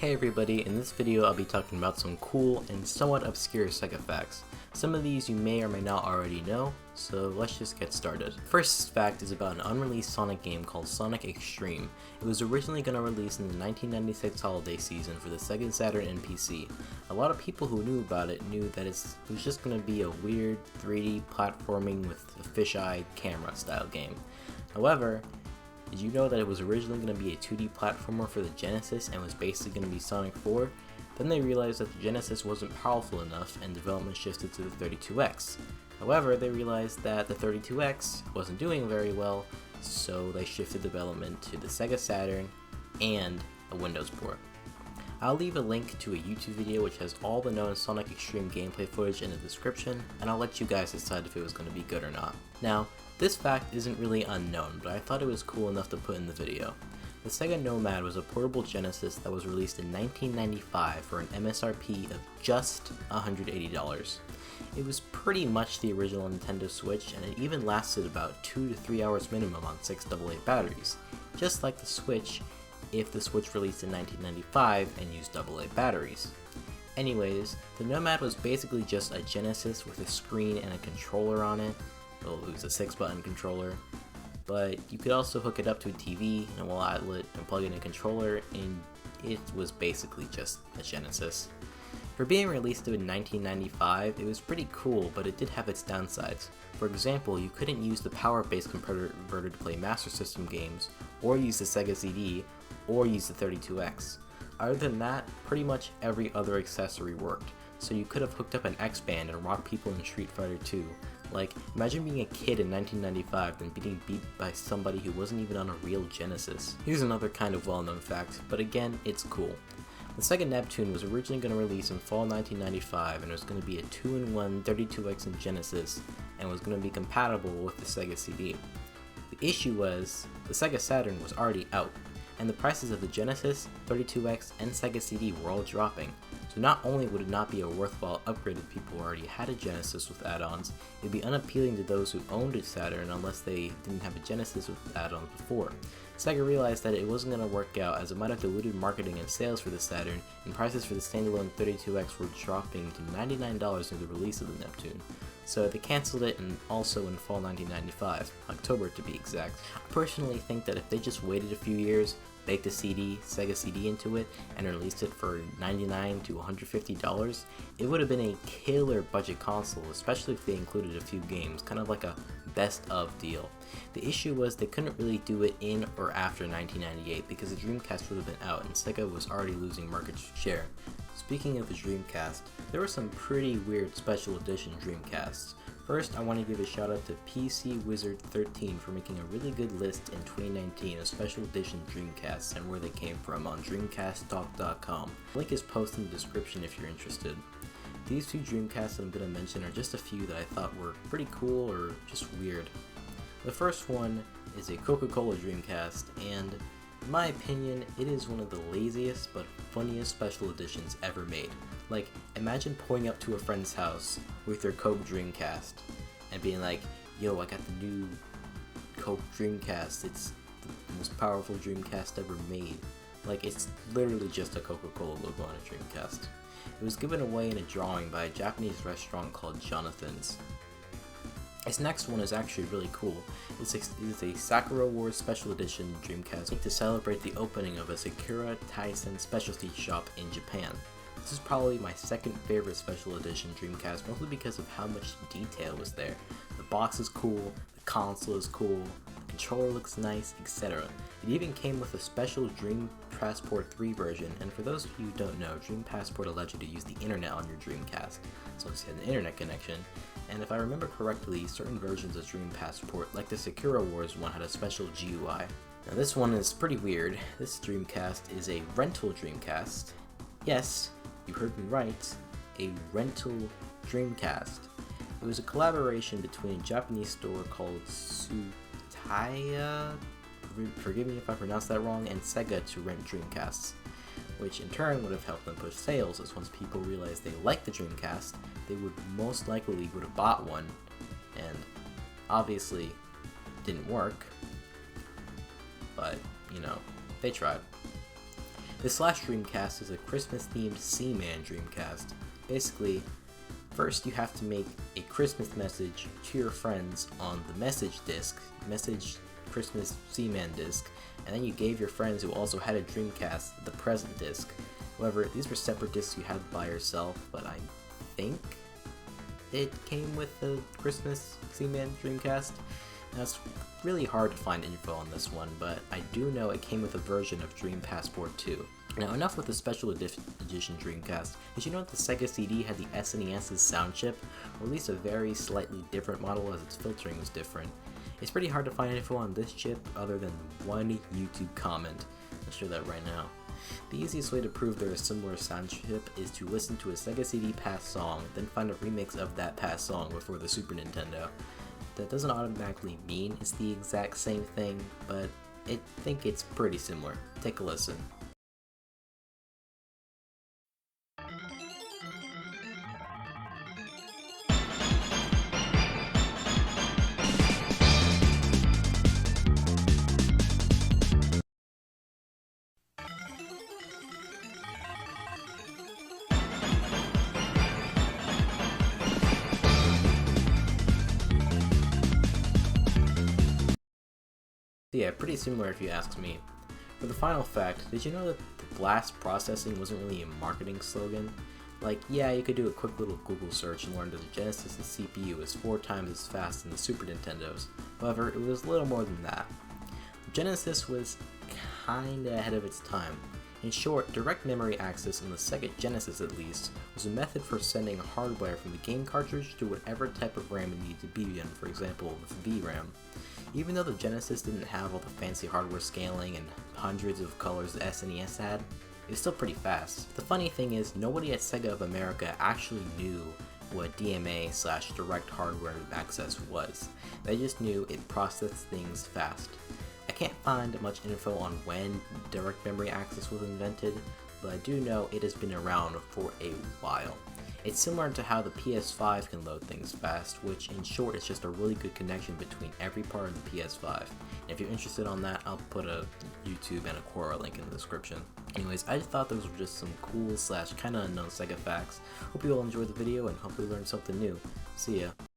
Hey everybody, in this video I'll be talking about some cool and somewhat obscure Sega facts. Some of these you may or may not already know, so let's just get started. First fact is about an unreleased Sonic game called Sonic X-Treme. It was originally going to release in the 1996 holiday season for the Sega Saturn and PC. A lot of people who knew about it knew that it was just going to be a weird 3D platforming with a fisheye camera style game. However, did you know that it was originally going to be a 2D platformer for the Genesis and was basically going to be Sonic 4? Then they realized that the Genesis wasn't powerful enough and development shifted to the 32X. However, they realized that the 32X wasn't doing very well, so they shifted development to the Sega Saturn and a Windows port. I'll leave a link to a YouTube video which has all the known Sonic X-Treme gameplay footage in the description, and I'll let you guys decide if it was going to be good or not. Now, this fact isn't really unknown, but I thought it was cool enough to put in the video. The Sega Nomad was a portable Genesis that was released in 1995 for an MSRP of just $180. It was pretty much the original Nintendo Switch, and it even lasted about 2 to 3 hours minimum on 6 AA batteries, just like the Switch if the Switch released in 1995 and used AA batteries. Anyways, the Nomad was basically just a Genesis with a screen and a controller on it. Well, it was a 6-button controller, but you could also hook it up to a TV and a wall outlet and plug in a controller, and it was basically just a Genesis. For being released in 1995, it was pretty cool, but it did have its downsides. For example, you couldn't use the power-based converter to play Master System games, or use the Sega CD, or use the 32X. Other than that, pretty much every other accessory worked, so you could have hooked up an X-Band and rocked people in Street Fighter 2. Like, imagine being a kid in 1995 and being beat by somebody who wasn't even on a real Genesis. Here's another kind of well-known fact, but again, it's cool. The Sega Neptune was originally going to release in fall 1995 and was going to be a 2-in-1 32X and Genesis, and was going to be compatible with the Sega CD. The issue was, the Sega Saturn was already out, and the prices of the Genesis, 32X, and Sega CD were all dropping. So not only would it not be a worthwhile upgrade if people already had a Genesis with add-ons, it would be unappealing to those who owned a Saturn unless they didn't have a Genesis with add-ons before. Sega realized that it wasn't going to work out, as it might have diluted marketing and sales for the Saturn, and prices for the standalone 32X were dropping to $99 near the release of the Neptune. So they cancelled it, and also in fall 1995, October to be exact. I personally think that if they just waited a few years, baked a Sega CD into it, and released it for $99 to $150, it would have been a killer budget console, especially if they included a few games, kind of like a best of deal. The issue was they couldn't really do it in or after 1998 because the Dreamcast would have been out and Sega was already losing market share. Speaking of the Dreamcast, there were some pretty weird special edition Dreamcasts. First, I want to give a shout out to PC Wizard 13 for making a really good list in 2019 of special edition Dreamcasts and where they came from on dreamcasttalk.com. Link is posted in the description if you're interested. These two Dreamcasts that I'm going to mention are just a few that I thought were pretty cool or just weird. The first one is a Coca-Cola Dreamcast, and in my opinion, it is one of the laziest but funniest special editions ever made. Like, imagine pulling up to a friend's house with their Coke Dreamcast and being like, yo, I got the new Coke Dreamcast, it's the most powerful Dreamcast ever made. Like, it's literally just a Coca-Cola logo on a Dreamcast. It was given away in a drawing by a Japanese restaurant called Jonathan's. This next one is actually really cool. It's a Sakura Wars Special Edition Dreamcast to celebrate the opening of a Sakura Taisen specialty shop in Japan. This is probably my second favorite Special Edition Dreamcast, mostly because of how much detail was there. The box is cool, the console is cool, the controller looks nice, etc. It even came with a special Dream Passport 3 version, and for those of you who don't know, Dream Passport allowed you to use the internet on your Dreamcast, so you had an internet connection. And if I remember correctly, certain versions of Dream Passport, like the Sakura Wars one, had a special GUI. Now this one is pretty weird. This Dreamcast is a rental Dreamcast. Yes, you heard me right, a rental Dreamcast. It was a collaboration between a Japanese store called Tsutaya, forgive me if I pronounced that wrong, and Sega to rent Dreamcasts, which in turn would have helped them push sales, as once people realized they liked the Dreamcast, they would most likely would have bought one, and obviously didn't work, but you know, they tried. This last Dreamcast is a Christmas-themed Seaman Dreamcast. Basically, first you have to make a Christmas message to your friends on the message disc, message Christmas Seaman disc, and then you gave your friends who also had a Dreamcast the present disc. However, these were separate discs you had to buy yourself, but I think it came with the Christmas Seaman Dreamcast. Now, it's really hard to find info on this one, but I do know it came with a version of Dream Passport 2. Now, enough with the special edition Dreamcast. Did you know that the Sega CD had the SNES's sound chip, or at least a very slightly different model as its filtering was different? It's pretty hard to find info on this chip other than one YouTube comment. I'll show that right now. The easiest way to prove they're a similar sound chip is to listen to a Sega CD past song, then find a remix of that past song before the Super Nintendo. That doesn't automatically mean it's the exact same thing, but I think it's pretty similar. Take a listen. Yeah, pretty similar if you ask me. For the final fact, did you know that the blast processing wasn't really a marketing slogan? Like, yeah, you could do a quick little Google search and learn that the Genesis' CPU is 4 times as fast as the Super Nintendo's. However, it was a little more than that. The Genesis was kinda ahead of its time. In short, direct memory access in the Sega Genesis at least was a method for sending hardware from the game cartridge to whatever type of RAM it needed to be in, for example, with VRAM. Even though the Genesis didn't have all the fancy hardware scaling and hundreds of colors the SNES had, it was still pretty fast. The funny thing is, nobody at Sega of America actually knew what DMA/direct hardware access was. They just knew it processed things fast. I can't find much info on when direct memory access was invented, but I do know it has been around for a while. It's similar to how the PS5 can load things fast, which in short is just a really good connection between every part of the PS5. And if you're interested on that, I'll put a YouTube and a Quora link in the description. Anyways, I just thought those were just some cool / kinda unknown Sega facts. Hope you all enjoyed the video and hopefully learned something new. See ya.